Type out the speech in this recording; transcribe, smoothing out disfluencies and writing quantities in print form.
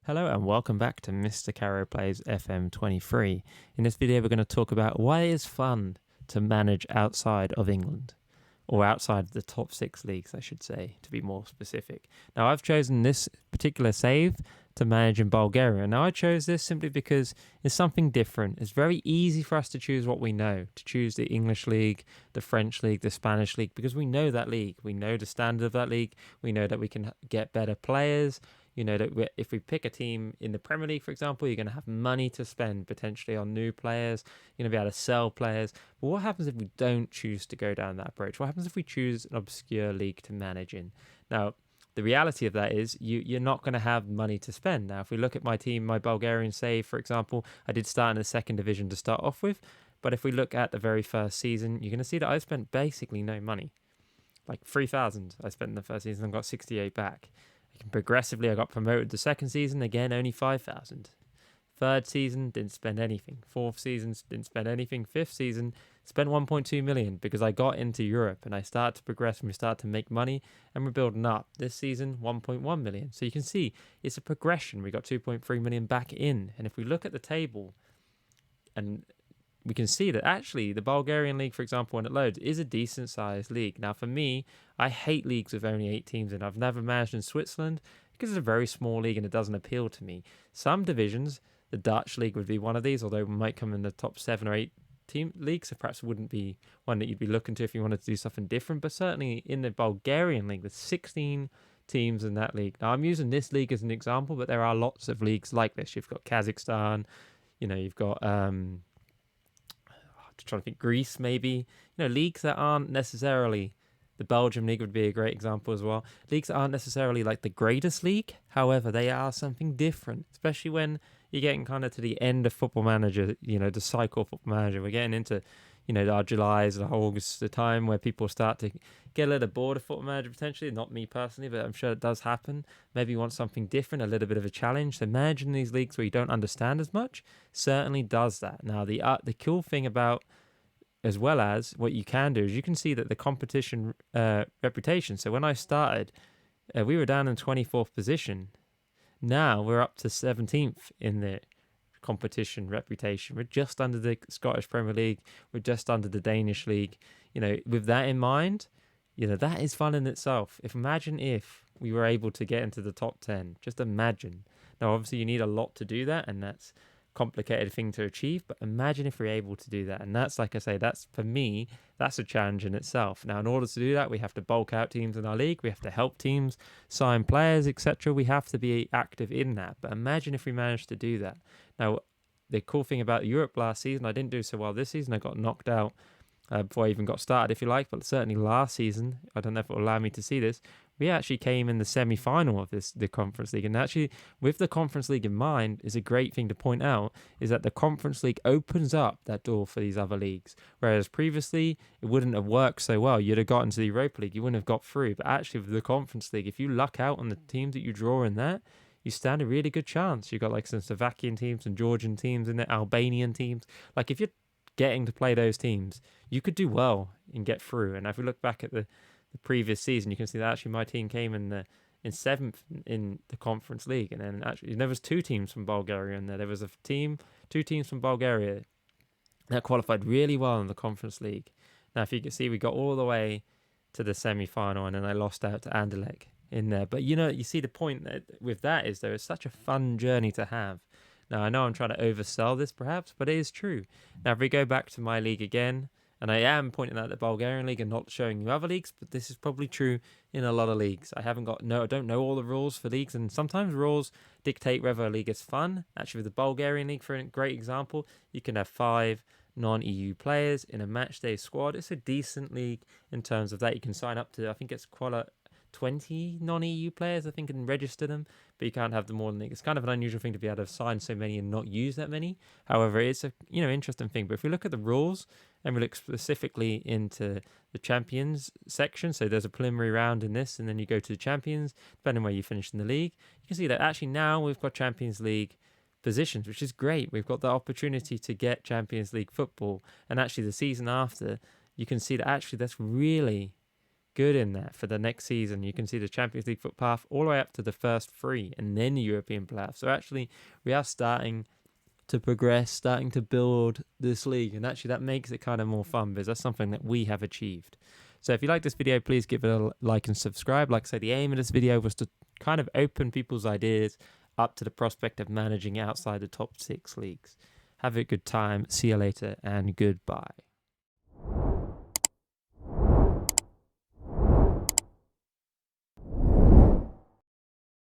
Hello and welcome back to Mr. Caro Plays FM23. In this video, we're going to talk about why it is fun to manage outside of England, or outside the top six leagues, I should say, to be more specific. Now, I've chosen this particular save to manage in Bulgaria. Now, I chose this simply because it's something different. It's very easy for us to choose what we know, to choose the English league, the French league, the Spanish league, because we know that league. We know the standard of that league. We know that we can get better players. You know that if we pick a team in the Premier League, for example, you're going to have money to spend potentially on new players. You're going to be able to sell players. But what happens if we don't choose to go down that approach? What happens if we choose an obscure league to manage in? Now, the reality of that is you're not going to have money to spend. Now, if we look at my team, my Bulgarian save, for example, I did start in the second division to start off with. But if we look at the very first season, you're going to see that I spent basically no money. Like 3,000 I spent in the first season and got 68 back. Progressively, I got promoted the second season, again, only 5,000. Third season, didn't spend anything. Fourth season, didn't spend anything. Fifth season, spent 1.2 million because I got into Europe and I started to progress and we started to make money and we're building up. This season, 1.1 million. So you can see it's a progression. We got 2.3 million back in. And if we look at the table, and we can see that actually the Bulgarian league, for example, when it loads, is a decent sized league. Now, for me, I hate leagues with only 8 teams in. I've never managed in Switzerland because it's a very small league and it doesn't appeal to me. Some divisions, the Dutch league would be one of these, although it might come in the top 7 or 8 team leagues, so perhaps it wouldn't be one that you'd be looking to if you wanted to do something different. But certainly in the Bulgarian league, there's 16 teams in that league. Now, I'm using this league as an example, but there are lots of leagues like this. You've got Kazakhstan, you've got trying to think, Greece maybe, leagues that aren't necessarily, the Belgium league would be a great example as well. Leagues that aren't necessarily like the greatest league, however, they are something different, especially when you're getting kind of to the end of Football Manager, the cycle of Football Manager. We're getting into, our Julys, the August, the time where people start to get a little bored of Football Manager potentially. Not me personally, but I'm sure it does happen. Maybe you want something different, a little bit of a challenge. So managing these leagues where you don't understand as much certainly does that. Now, the cool thing about, as well as what you can do, is you can see that the competition reputation. So when I started, we were down in 24th position. Now we're up to 17th in the competition reputation. We're just under the Scottish Premier League. We're just under the Danish League. With that in mind, that is fun in itself. Imagine if we were able to get into the top 10. Just imagine. Now, obviously, you need a lot to do that, and that's complicated thing to achieve, but imagine if we're able to do that. And that's, like I say, that's, for me, that's a challenge in itself. Now, in order to do that, we have to bulk out teams in our league, we have to help teams sign players, etc. We have to be active in that. But imagine if we managed to do that. Now, the cool thing about Europe last season, I didn't do so well this season. I got knocked out before I even got started, if you like, but certainly last season, I don't know if it will allow me to see this, we actually came in the semi-final of the Conference League. And actually, with the Conference League in mind, is a great thing to point out, is that the Conference League opens up that door for these other leagues. Whereas previously, it wouldn't have worked so well. You'd have gotten to the Europa League, you wouldn't have got through. But actually, with the Conference League, if you luck out on the teams that you draw in that, you stand a really good chance. You've got like some Slovakian teams, some Georgian teams in there, Albanian teams. Like if you're getting to play those teams, you could do well and get through. And if we look back at the previous season, you can see that actually my team came in seventh in the Conference League. And then actually there was 2 teams from Bulgaria in there. There was 2 teams from Bulgaria that qualified really well in the Conference League. Now, if you can see, we got all the way to the semi-final and then I lost out to Anderlecht in there. But you see the point with that is there is such a fun journey to have. Now, I know I'm trying to oversell this perhaps, but it is true. Now, if we go back to my league again, and I am pointing out the Bulgarian league and not showing you other leagues, but this is probably true in a lot of leagues. I don't know all the rules for leagues, and sometimes rules dictate whether a league is fun. Actually, with the Bulgarian league, for a great example, you can have 5 non-EU players in a matchday squad. It's a decent league in terms of that. You can sign up to, I think it's 20 non-EU players, I think, and register them, but you can't have them more than league. It's kind of an unusual thing to be able to sign so many and not use that many. However, it's a interesting thing. But if we look at the rules and we look specifically into the champions section, so there's a preliminary round in this, and then you go to the champions, depending on where you finish in the league, you can see that actually now we've got Champions League positions, which is great. We've got the opportunity to get Champions League football, and actually the season after, you can see that actually that's really good in that for the next season. You can see the Champions League footpath all the way up to the first three and then the European playoffs. So actually, we are starting to progress, starting to build this league. And actually, that makes it kind of more fun because that's something that we have achieved. So if you like this video, please give it a like and subscribe. Like I say, the aim of this video was to kind of open people's ideas up to the prospect of managing outside the top 6 leagues. Have a good time. See you later and goodbye.